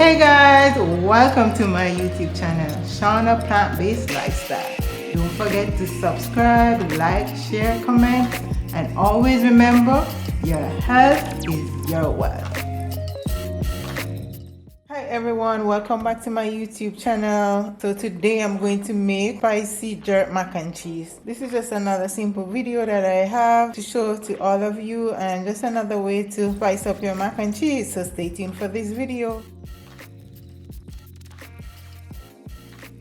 Hey guys, welcome to my YouTube channel, Shawna Plant-Based Lifestyle. Don't forget to subscribe, like, share, comment, and always remember, your health is your wealth. Hi everyone, welcome back to my YouTube channel. So today I'm going to make spicy jerk mac and cheese. This is just another simple video that I have to show to all of you, and just another way to spice up your mac and cheese. So stay tuned for this video.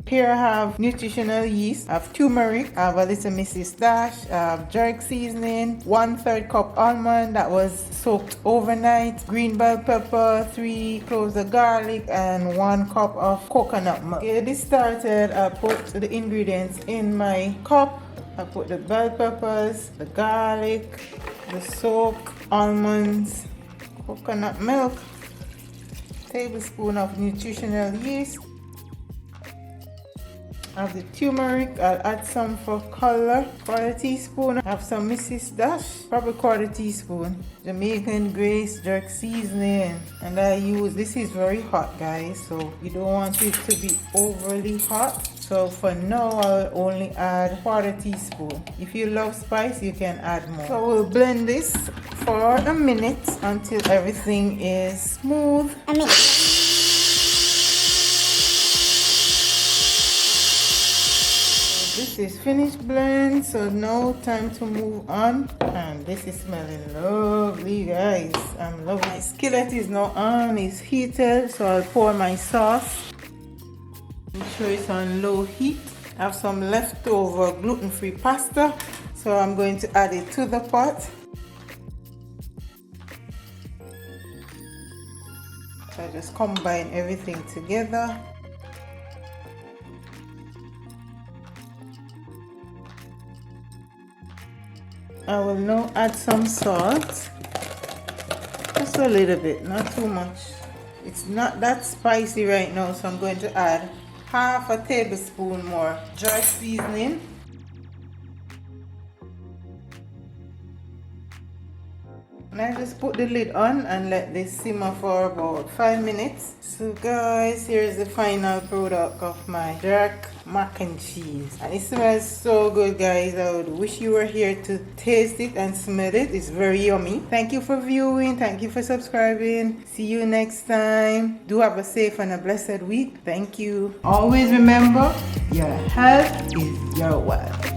Here I have nutritional yeast, I have turmeric, I have a little Mrs. Dash, I have jerk seasoning, 1/3 cup almond that was soaked overnight, green bell pepper, 3 cloves of garlic, and 1 cup of coconut milk. To get this started, I put the ingredients in my cup. I put the bell peppers, the garlic, the soaked almonds, coconut milk, tablespoon of nutritional yeast. I have the turmeric, I'll add some for color, 1/4 teaspoon. I have some Mrs. Dash, probably 1/4 teaspoon. Jamaican Grace jerk seasoning, and I use, this is very hot guys, so you don't want it to be overly hot. So for now I'll only add 1/4 teaspoon. If you love spice you can add more. So we'll blend this for a minute until everything is smooth. This is finished blend, so now time to move on. And this is smelling lovely guys. I'm loving it. My skillet is now on, it's heated, so I'll pour my sauce. Make sure it's on low heat. I have some leftover gluten-free pasta, so I'm going to add it to the pot. So I just combine everything together. I will now add some salt, just a little bit, not too much. It's not that spicy right now, so I'm going to add 1/2 tablespoon more jerk seasoning. And I just put the lid on and let this simmer for about 5 minutes. So guys, here's the final product of my jerk mac and cheese, and it smells so good guys. I would wish you were here to taste it and smell it. It's very yummy. Thank you for viewing, thank you for subscribing. See you next time. Do have a safe and a blessed week. Thank you. Always remember, your health is your wealth.